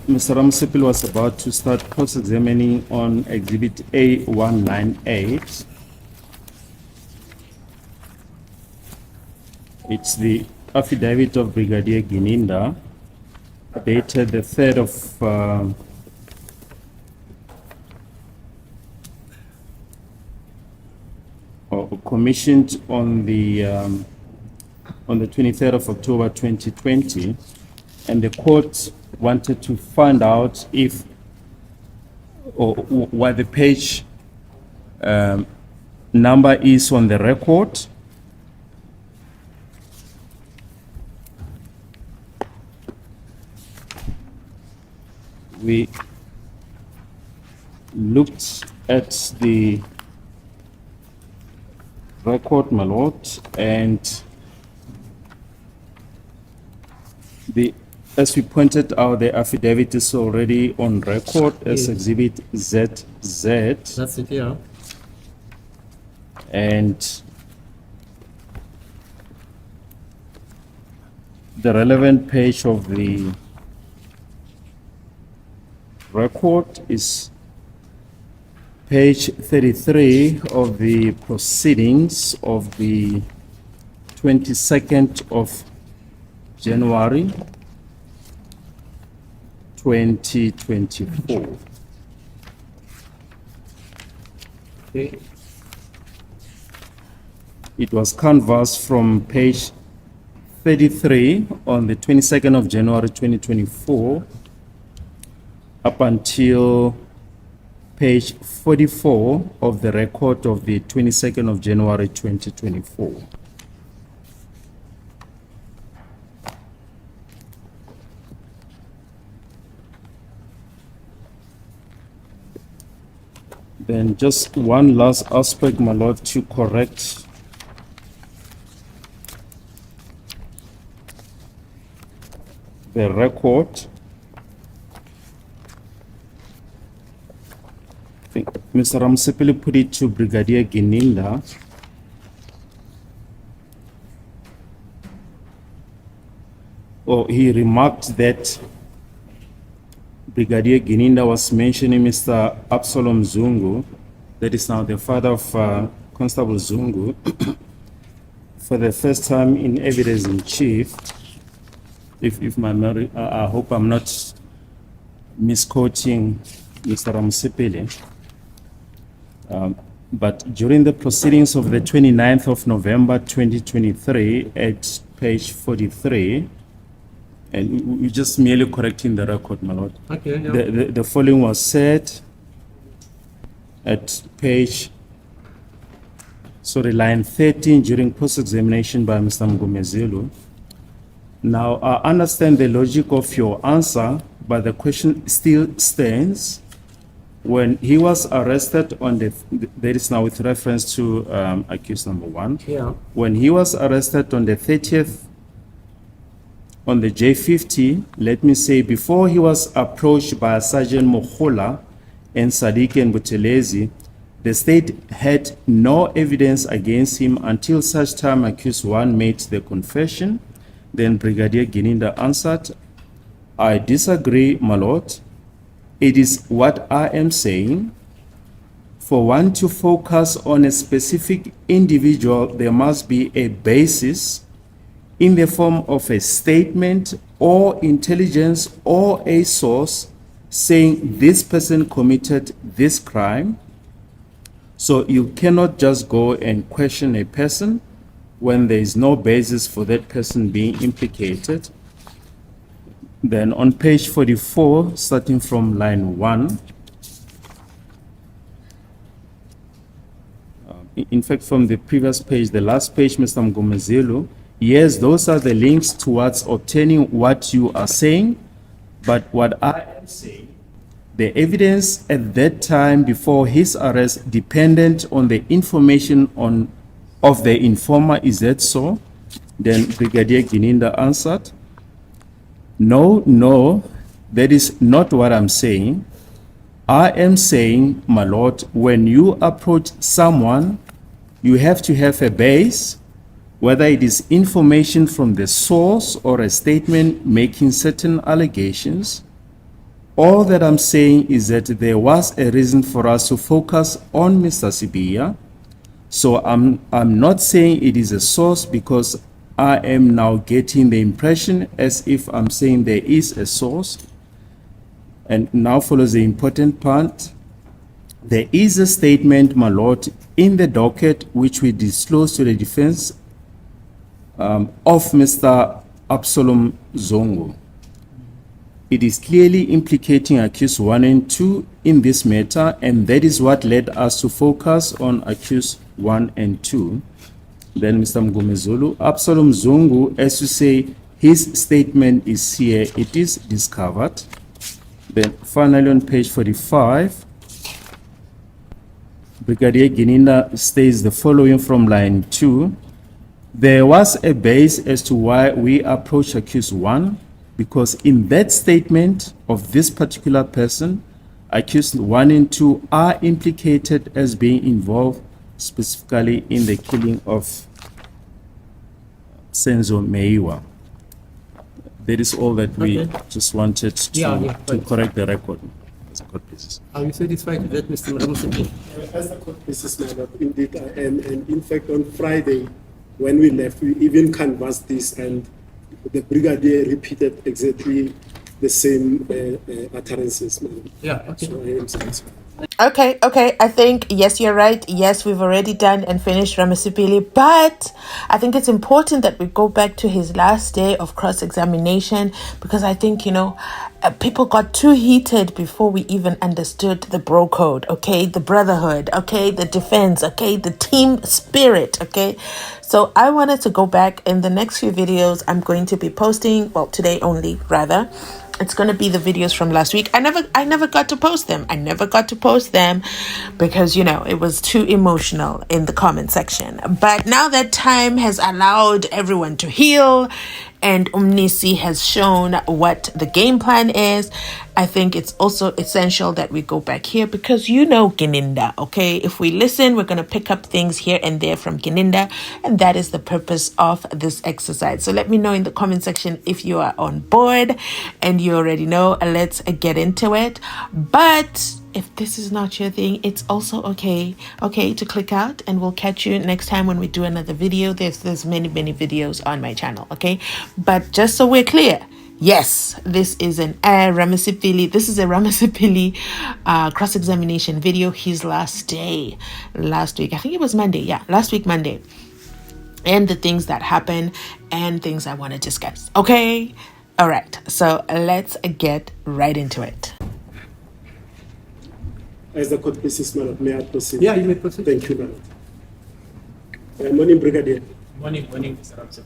Mr. Ramosepele was about to start cross-examining on Exhibit A198. It's the affidavit of Brigadier Gininda, dated the 3rd of commissioned on the 23rd of October 2020, and the court wanted to find out if or what the page number is on the record. We looked at the record, my lord, and as we pointed out, the affidavit is already on record as Exhibit ZZ. That's it, yeah. And the relevant page of the record is page 33 of the proceedings of the 22nd of January 2024. Okay. It was canvassed from page 33 on the 22nd of January 2024 up until page 44 of the record of the 22nd of January 2024. Then just one last aspect, my lord, to correct the record. I think Mr. Ramosepele put it to Brigadier Gininda. He remarked that Brigadier Gininda was mentioning Mr. Absalom Zungu, that is now the father of Constable Zungu, for the first time in evidence in chief. If my memory, I hope I'm not misquoting Mr. Ramosepele. But during the proceedings of the 29th of November 2023 at page 43, and we're just merely correcting the record, my lord. Okay, yeah. The following was said at line 13 during post-examination by Mr. Mngomezulu. Now, I understand the logic of your answer, but the question still stands. When he was arrested on that is now with reference to accused number 1. Yeah. When he was arrested on the 30th, on the J50, let me say, before he was approached by Sergeant Mohola and Sadiq and Butelezi, the state had no evidence against him until such time accused 1 made the confession. Then Brigadier Gininda answered, I disagree, my lord. It is what I am saying. For one to focus on a specific individual, there must be a basis in the form of a statement or intelligence or a source saying this person committed this crime. So you cannot just go and question a person when there is no basis for that person being implicated. Then on page 44, starting from line 1, in fact from the previous page, the last page, Mr. Mngomezulu, yes, those are the links towards obtaining what you are saying, but what I am saying, the evidence at that time before his arrest dependent on the information of the informer. Is that so? Then Brigadier Gininda answered, no, that is not what I'm saying. I am saying, my lord, when you approach someone, you have to have a base, whether it is information from the source or a statement making certain allegations. All that I'm saying is that there was a reason for us to focus on Mr. Sibiya. So I'm not saying it is a source, because I am now getting the impression as if I'm saying there is a source. And now follows the important part. There is a statement, my lord, in the docket which we disclose to the defense of Mr. Absalom Zongo. It is clearly implicating accused 1 and 2 in this matter, and that is what led us to focus on accused 1 and 2. Then Mr. Mgomezulu, Absalom Zongo, as you say, his statement is here, it is discovered. Then finally on page 45, Brigadier Gininda states the following from line 2. There was a base as to why we approached accused 1, because in that statement of this particular person, accused 1 and 2 are implicated as being involved specifically in the killing of SENZO MEYIWA. That is all that we just wanted to correct the record. Are you satisfied with that, Mr. Ramosepele? As the court basis, my lord, indeed I am. And in fact, on Friday, when we left, we even canvassed this, and the Brigadier repeated exactly the same utterances. Yeah, okay. So I am satisfied. Okay, I think, yes, you're right. Yes, we've already done and finished Ramosepele, but I think it's important that we go back to his last day of cross-examination, because I think, people got too heated before we even understood the bro code, okay, the brotherhood, okay, the defense, okay, the team spirit, okay. So I wanted to go back. In the next few videos I'm going to be posting, well, today only, rather. It's going to be the videos from last week. I never got to post them. Because, it was too emotional in the comment section. But now that time has allowed everyone to heal, and Umnisi has shown what the game plan is, I think it's also essential that we go back here, because Gininda, okay? If we listen, we're going to pick up things here and there from Gininda, and that is the purpose of this exercise. So let me know in the comment section if you are on board, and you already know. Let's get into it. But if this is not your thing, it's also okay to click out, and we'll catch you next time when we do another video. There's many videos on my channel, okay? But just so we're clear, yes, this is a Ramosepele cross-examination video. His last day, last week, I think it was Monday. Yeah, last week, Monday. And the things that happened and things I want to discuss. Okay? All right. So let's get right into it. As the court basis, my lord, may I proceed? Yeah, you may proceed. Thank you, my lord. Morning, Brigadier. Morning, Mr. Ramosepele.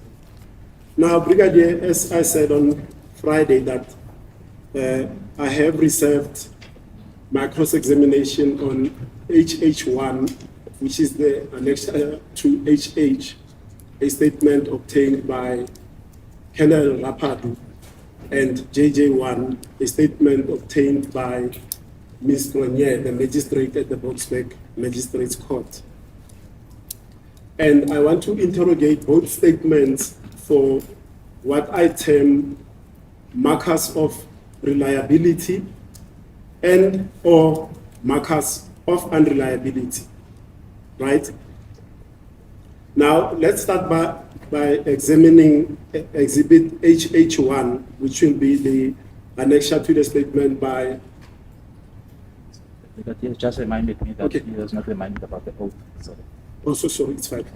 Now, Brigadier, as I said on Friday, that I have reserved my cross-examination on HH1, which is the annex to HH, a statement obtained by Colonel Rapadu, and JJ1, a statement obtained by Ms. Grenier, the magistrate at the Boksburg Magistrates Court. And I want to interrogate both statements for what I term markers of reliability and or markers of unreliability, right? Now, let's start by examining Exhibit HH1, which will be the annexure to the statement by... He just reminded me that he was not reminded about the oath. Sorry. Also, sorry, it's fine.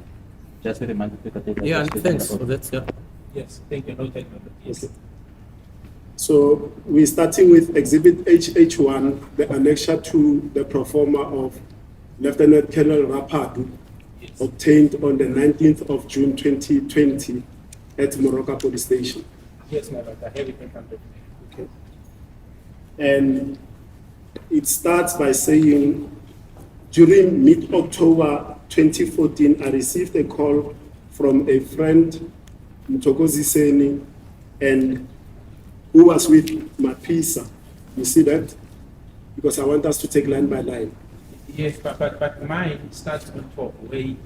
Just reminded me that Yeah, thanks for that. Yeah. Yes, thank you. No, thank you. Yes. Okay. So we're starting with Exhibit HH1, the annexure to the pro forma of Lieutenant Colonel Rapadu, Yes. obtained on the 19th of June 2020 at Moroka Police Station. Yes, my lord. I have it in front of me. Okay. And it starts by saying, during mid-October 2014, I received a call from a friend, Mtokozi Seni, and who was with Maphisa. You see that? Because I want us to take line by line. Yes, but mine starts on top.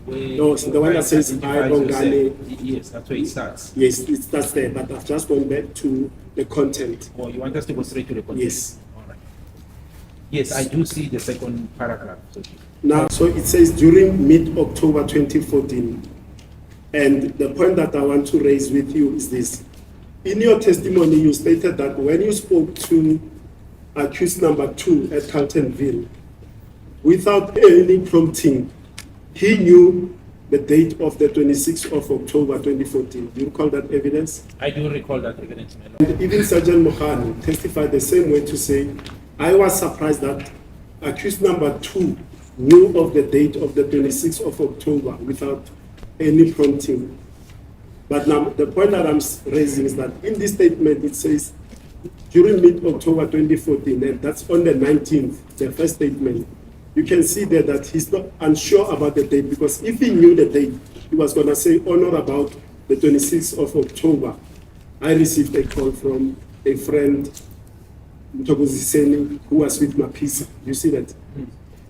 No, so the one that says I Bongane. Yes, that's where it starts. Yes, it starts there, but I've just gone back to the content. Or you want us to go straight to the content? Yes. All right. Yes, I do see the second paragraph. Now, so it says during mid-October 2014, and the point that I want to raise with you is this. In your testimony, you stated that when you spoke to accused number 2 at Carltonville, without any prompting, he knew the date of the 26th of October 2014. Do you recall that evidence? I do recall that evidence, my lord. And even Sergeant Mohani testified the same way to say, I was surprised that accused number 2 knew of the date of the 26th of October without any prompting. But now the point that I'm raising is that in this statement it says during mid-October 2014, and that's on the 19th, the first statement, you can see there that he's not unsure about the date, because if he knew the date, he was going to say on or about the 26th of October. I received a call from a friend, Mtogoziseni, who was with Maphisa. You see that?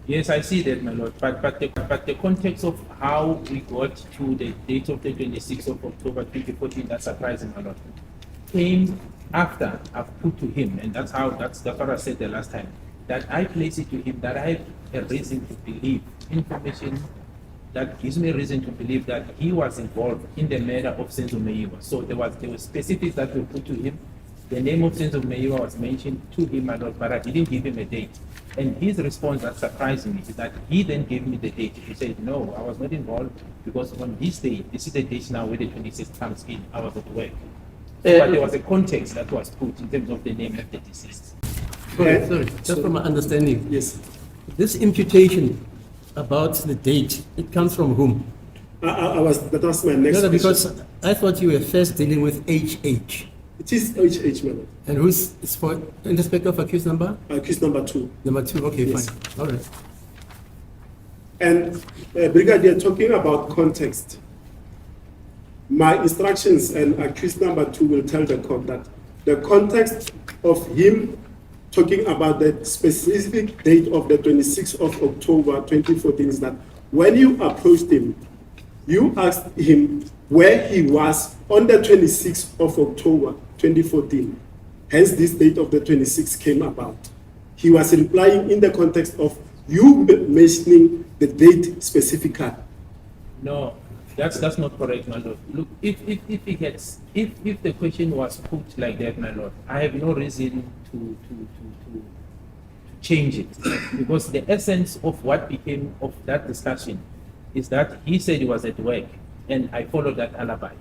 Yes, I see that, my lord. But the context of how we got to the date of the 26th of October 2014, that's surprising, my lord, came after I've put to him, and that's what I said the last time, that I place it to him that I have a reason to believe, information that gives me reason to believe that he was involved in the murder of SENZO MEYIWA. So there were specifics that were put to him. The name of SENZO MEYIWA was mentioned to him, my lord, but I didn't give him a date. And his response that surprised me is that he then gave me the date. He said, no, I was not involved because on this day, this is the date now where the 26th comes in, I was at work. But there was a context that was put in terms of the name of the deceased. Sorry, just from my understanding. Yes. This imputation about the date, it comes from whom? That was my next No, question. because I thought you were first dealing with HH. It is HH, my lord. And who's for in respect of accused number? Accused number 2. Number 2, okay, Yes. fine. All right. And Brigadier, talking about context, my instructions and accused number 2 will tell the court that the context of him talking about the specific date of the 26th of October 2014 is that when you approached him, you asked him where he was on the 26th of October 2014. Hence, this date of the 26th came about. He was replying in the context of you mentioning the date specifically. No, that's not correct, my lord. Look, if the question was put like that, my lord, I have no reason to change it, because the essence of what became of that discussion is that he said he was at work, and I followed that alibi.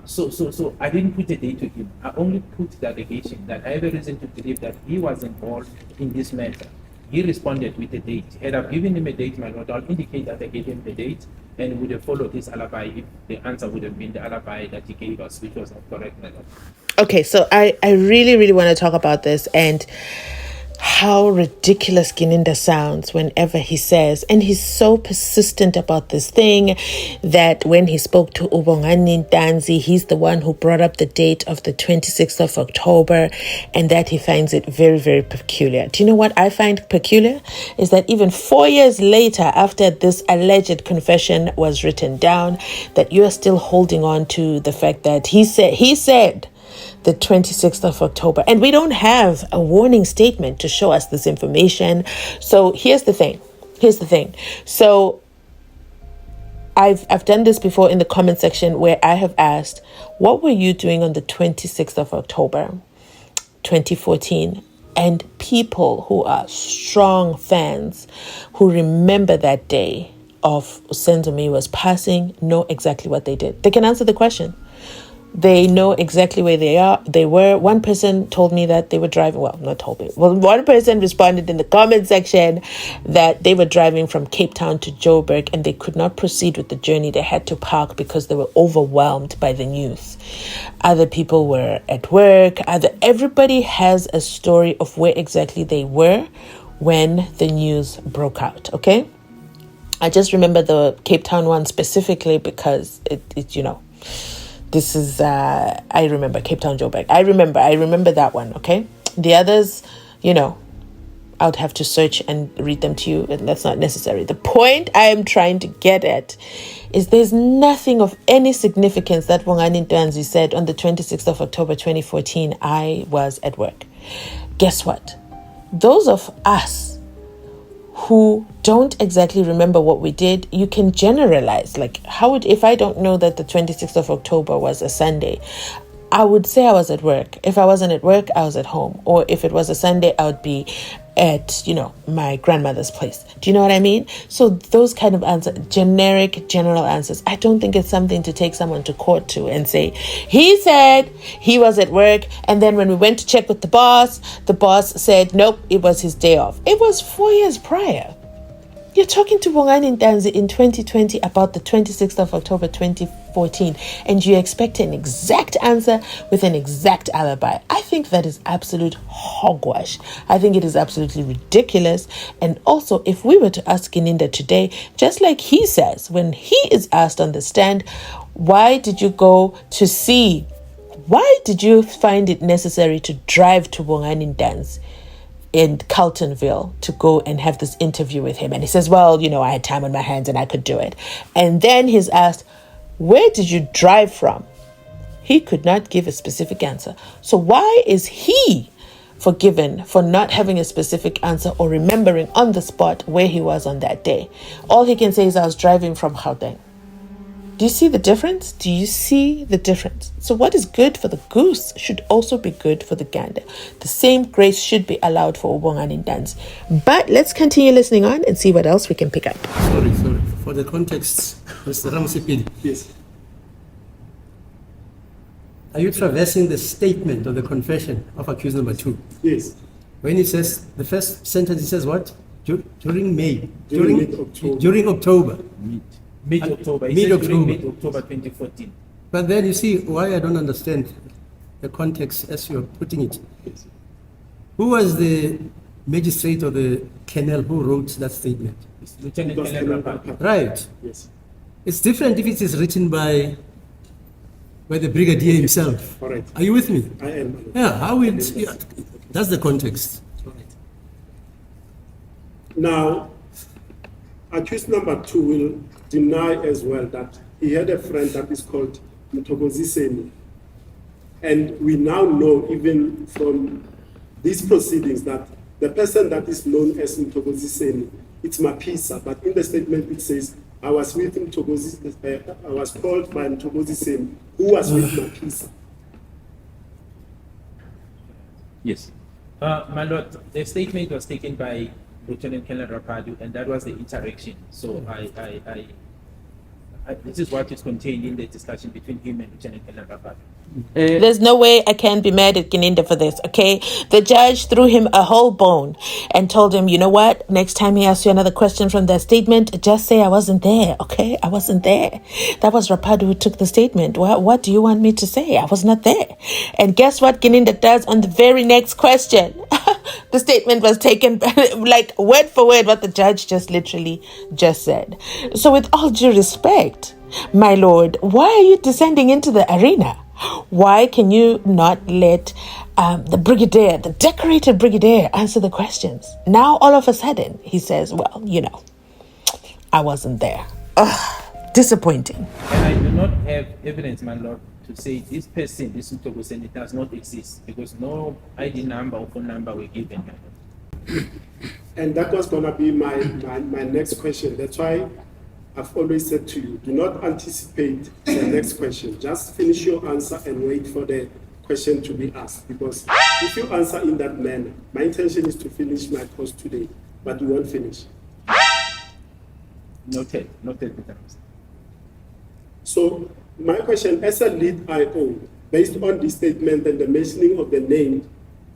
So I didn't put a date to him. I only put the allegation that I have a reason to believe that he was involved in this matter. He responded with a date. Had I given him a date, my lord, I'll indicate that I gave him the date, and would have followed his alibi if the answer would have been the alibi that he gave us, which was not correct, my lord. Okay, so I really, really want to talk about this and how ridiculous Gininda sounds whenever he says, and he's so persistent about this thing, that when he spoke to Ubongani Ntanzi, he's the one who brought up the date of the 26th of October, and that he finds it very, very peculiar. Do you know what I find peculiar? Is that even 4 years later, after this alleged confession was written down, that you are still holding on to the fact that he said the 26th of October. And we don't have a warning statement to show us this information. So here's the thing. So I've done this before in the comment section where I have asked, what were you doing on the 26th of October, 2014? And people who are strong fans who remember that day of SENZO MEYIWA's passing know exactly what they did. They can answer the question. They know exactly where they were. One person told me that they were driving, well, not told me. Well, one person responded in the comment section that they were driving from Cape Town to Joburg and they could not proceed with the journey. They had to park because they were overwhelmed by the news. Other people were at work. Everybody has a story of where exactly they were when the news broke out, okay? I just remember the Cape Town one specifically because it you know, this is, I remember Cape Town, Joburg. I remember that one, okay? The others, you know, I'd have to search and read them to you, and that's not necessary. The point I am trying to get at is there's nothing of any significance that Bongani Ntanzi said on the 26th of October 2014, I was at work. Guess what? those of us who don't exactly remember what we did, you can generalize. Like, if I don't know that the 26th of October was a Sunday, I would say I was at work. If I wasn't at work, I was at home. Or if it was a Sunday, I would be at, my grandmother's place. Do you know what I mean? So those kind of answers, generic, general answers, I don't think it's something to take someone to court to and say, he said he was at work, and then when we went to check with the boss said, nope, it was his day off. It was 4 years prior. You're talking to Bongani Ntanzi in 2020 about the 26th of October 2014, and you expect an exact answer with an exact alibi. I think that is absolute hogwash. I think it is absolutely ridiculous. And also, if we were to ask Gininda today, just like he says, when he is asked on the stand, why did you go to see? Why did you find it necessary to drive to Bongani Ntanzi in Carltonville to go and have this interview with him? And he says, well, I had time on my hands and I could do it. And then he's asked, where did you drive from? He could not give a specific answer. So why is he forgiven for not having a specific answer or remembering on the spot where he was on that day? All he can say is, I was driving from Gauteng. Do you see the difference? Do you see the difference? So what is good for the goose should also be good for the gander. The same grace should be allowed for Bongani Ntanzi. But let's continue listening on and see what else we can pick up. Sorry. For the context, Mr. Ramosepele. Yes. Are you traversing the statement of the confession of accused number 2? Yes. When he says, the first sentence, he says what? During May. During mid-October. During October. Mid-October. Mid-October. Mid-October 2014. But then you see why I don't understand the context as you're putting it. Yes. Who was the magistrate or the colonel who wrote that statement? It's Lieutenant It was Colonel Colonel Rapapa. Right. Yes. It's different if it is written by the brigadier himself. All right. Are you with me? I am. Yeah, that's the context. Now, accused number 2 will deny as well that he had a friend that is called Mthokoziseni. And we now know, even from these proceedings, that the person that is known as Mthokoziseni, it's Maphisa, but in the statement it says, I was with I was called by Mthokoziseni, who was with Maphisa. Yes. My Lord, the statement was taken by Lieutenant Colonel Rapadu, and that was the interaction. So this is what is contained in the discussion between him and Lieutenant Colonel Rapadu. There's no way I can be mad at Gininda for this, okay? The judge threw him a whole bone and told him, you know what? Next time he asks you another question from that statement, just say I wasn't there, okay? I wasn't there. That was Rapadu who took the statement. What do you want me to say? I was not there. And guess what Gininda does on the very next question? The statement was taken like word for word what the judge just said. So with all due respect, my lord, why are you descending into the arena? Why can you not let the brigadier, the decorated brigadier, answer the questions? Now, all of a sudden, he says, well, I wasn't there. Disappointing. And I do not have evidence, my lord, to say this person, this Mthokoziseni, does not exist, because no ID number or phone number were given. And that was going to be my next question. That's why I've always said to you, do not anticipate the next question. Just finish your answer and wait for the question to be asked. Because if you answer in that manner, my intention is to finish my course today, but you won't finish. Noted. So my question, as a lead IO, based on the statement and the mentioning of the name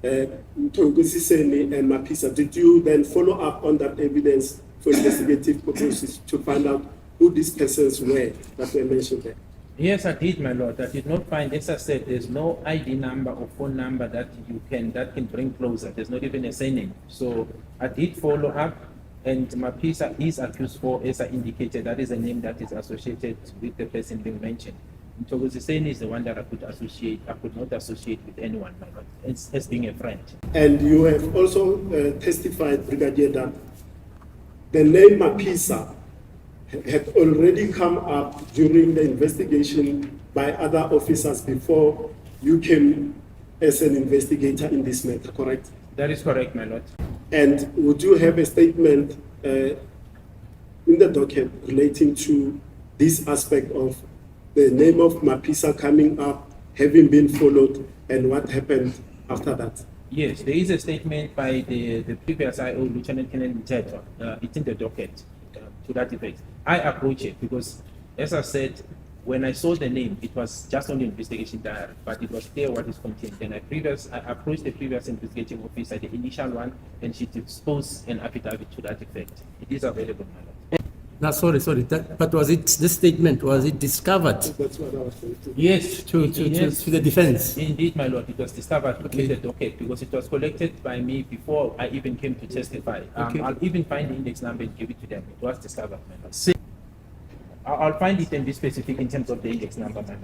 Mthokoziseni and Maphisa, did you then follow up on that evidence for investigative purposes to find out who these persons were that were mentioned there? Yes, I did, my lord. I did not find, as I said, there's no ID number or phone number that can bring closer. There's not even a surname. So I did follow up, and Maphisa is accused for, as I indicated, that is a name that is associated with the person being mentioned. Mthokoziseni is the one that I could not associate with anyone, my lord, as being a friend. And you have also testified, Brigadier, that the name Maphisa had already come up during the investigation by other officers before you came as an investigator in this matter, correct? That is correct, my lord. And we do have a statement in the docket relating to this aspect of the name of Maphisa coming up, having been followed, and what happened after that. Yes, there is a statement by the previous IO, Lieutenant Colonel Mteto. It's in the docket to that effect. I approach it because, as I said, when I saw the name, it was just on the investigation diary, but it was clear what is contained. And I approached the previous investigating officer, the initial one, and she disposed an affidavit to that effect. It is available, my lord. No, sorry. But was it this statement? Was it discovered That's what I was saying. Yes, to the defense? Indeed, my lord, it was discovered in the docket because it was collected by me before I even came to testify. Okay. I'll even find the index number and give it to them. It was discovered, my lord. I'll find it and be specific in terms of the index number, my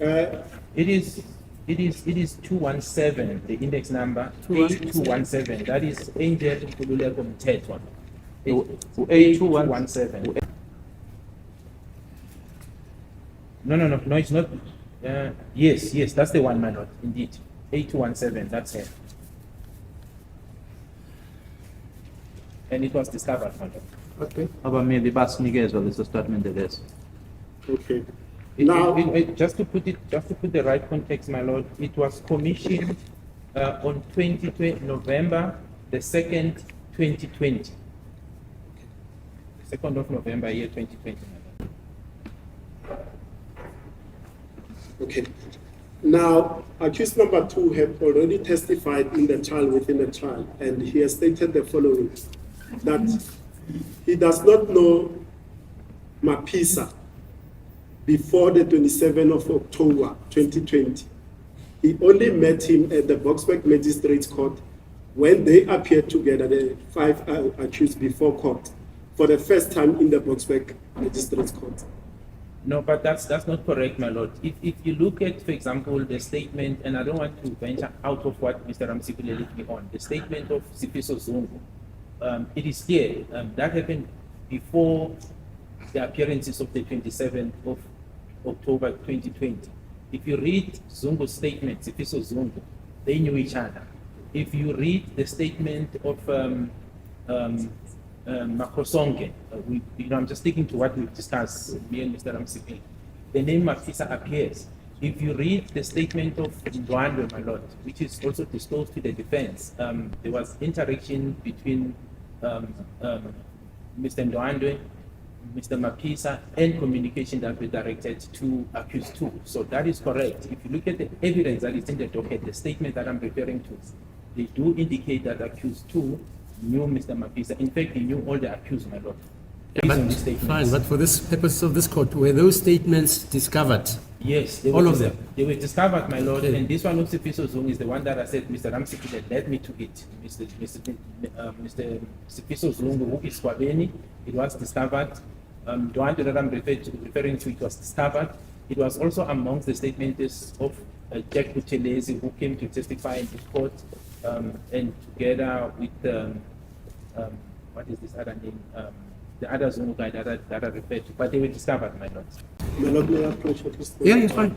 lord. It is 217, the index number, 8217. That is Angel Kululeko Mtetwa. 8217. No, it's not. Yes, that's the one, my lord, indeed. 8217, that's it. And it was discovered, my lord. Okay. Abameli basinikezwa leso statement leso. Okay. Now, just to put the right context, my lord, it was commissioned on November the 2nd, 2020. 2nd of November, year 2020. Okay. Now, accused number 2 had already testified in the trial within the trial, and he has stated the following: that he does not know Maphisa before the 27th of October 2020. He only met him at the Boksburg Magistrates Court when they appeared together, the 5 accused before court, for the first time in the Boksburg Magistrates Court. No, but that's not correct, my lord. If you look at, for example, the statement, and I don't want to venture out of what Mr. Ramosepele led me on, the statement of Sifiso Zungu, it is clear that happened before the appearances of the 27th of October 2020. If you read Zungu's statement, Sifiso Zungu, they knew each other. If you read the statement of Makrosonke, I'm just sticking to what we've discussed, me and Mr. Ramosepele. The name Maphisa appears. If you read the statement of Ndwandwe, my lord, which is also disclosed to the defense, there was interaction between Mr. Ndwandwe, Mr. Maphisa, and communication that were directed to accused 2. So that is correct. If you look at the evidence that is in the docket, the statement that I'm referring to, they do indicate that accused 2 knew Mr. Maphisa. In fact, he knew all the accused, my lord. Fine, but for this purpose of this court, were those statements discovered? Yes, all of them. They were discovered, my lord, Okay. and this one of Sifiso Zungu is the one that I said Mr. Ramosepele led me to it. Mr. Sifiso Zungu, who is Swabeni, it was discovered. The one that I'm referring to, it was discovered. It was also amongst the statements of Jack Buthelezi, who came to testify in the court, and together with what is this other name? The other Zungu guy that I referred to, but they were discovered, my lord. My lord, may I approach at this point? Yeah, it's fine.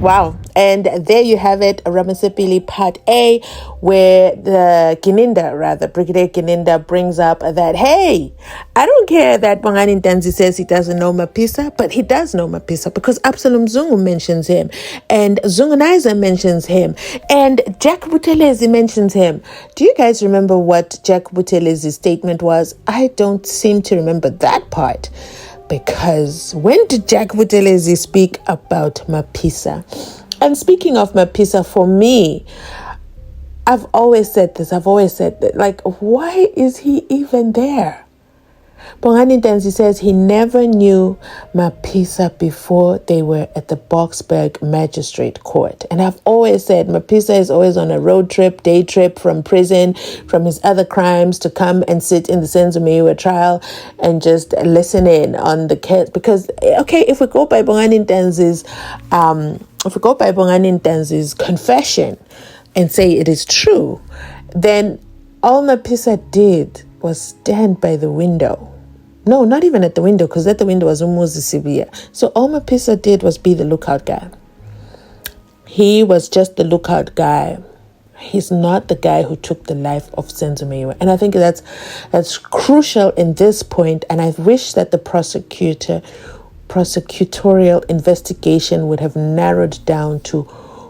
Wow. And there you have it, Ramosepele Part A, where Brigadier Gininda brings up that, hey, I don't care that Bongani Ntanzi says he doesn't know Maphisa, but he does know Maphisa because Absalom Zungu mentions him, and Zungunaiza mentions him, and Jack Buthelezi mentions him. Do you guys remember what Jack Buthelezi's statement was? I don't seem to remember that part. Because when did Jack Buthelezi speak about Maphisa? And speaking of Maphisa, for me, I've always said this. I've always said that, like, why is he even there? Bongani Ntanzi says he never knew Maphisa before they were at the Boksburg Magistrate Court. And I've always said Maphisa is always on a road trip, day trip from prison, from his other crimes to come and sit in the SENZO MEYIWA trial and just listen in on the case. Because, okay, if we go by Bongani Ntanzi's confession and say it is true, then all Maphisa did was stand by the window. No, not even at the window, because at the window was Umuzi Sibiya. So all Maphisa did was be the lookout guy. He was just the lookout guy. He's not the guy who took the life of SENZO MEYIWA. And I think that's crucial in this point. And I wish that the prosecutorial investigation would have narrowed down to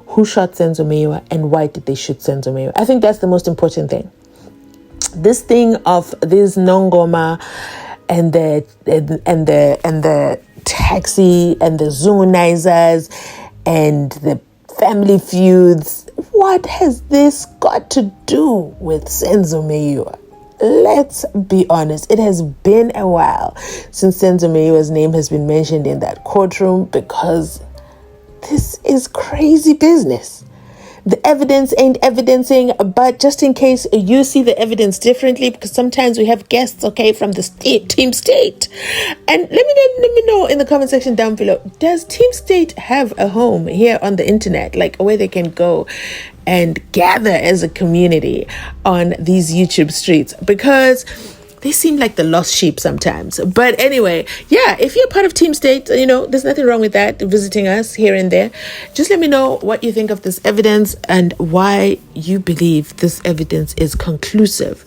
who shot SENZO MEYIWA and why did they shoot SENZO MEYIWA. I think that's the most important thing. This thing of this Nongoma and the taxi and the Zungunizers and the family feuds, what has this got to do with SENZO MEYIWA? Let's be honest, it has been a while since SENZO MEYIWA's name has been mentioned in that courtroom, because this is crazy business. The evidence ain't evidencing, but just in case you see the evidence differently, because sometimes we have guests, okay, from the Team State. And let me know in the comment section down below, does Team State have a home here on the internet, like where they can go and gather as a community on these YouTube streets? Because they seem like the lost sheep sometimes. But anyway, yeah, if you're part of Team State, there's nothing wrong with that, visiting us here and there. Just let me know what you think of this evidence and why you believe this evidence is conclusive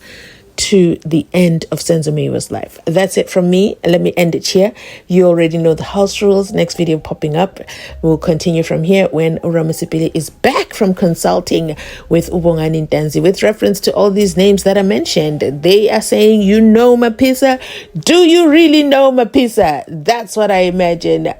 to the end of SENZO MEYIWA's life. That's it from me. Let me end it here. You already know the house rules. Next video popping up. We'll continue from here when Ramosepele is back from consulting with Bongani Ntanzi with reference to all these names that are mentioned. They are saying, Maphisa? Do you really know Maphisa? That's what I imagine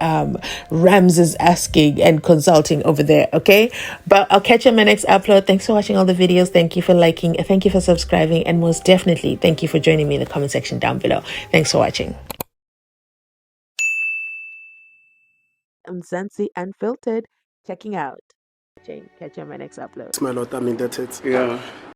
Rams is asking and consulting over there, okay? But I'll catch you on my next upload. Thanks for watching all the videos. Thank you for liking. Thank you for subscribing. And most definitely, thank you for joining me in the comment section down below. Thanks for watching. I'm Mzansi Unfiltered, checking out. Catch you on my next upload. My lord, that's it. Yeah.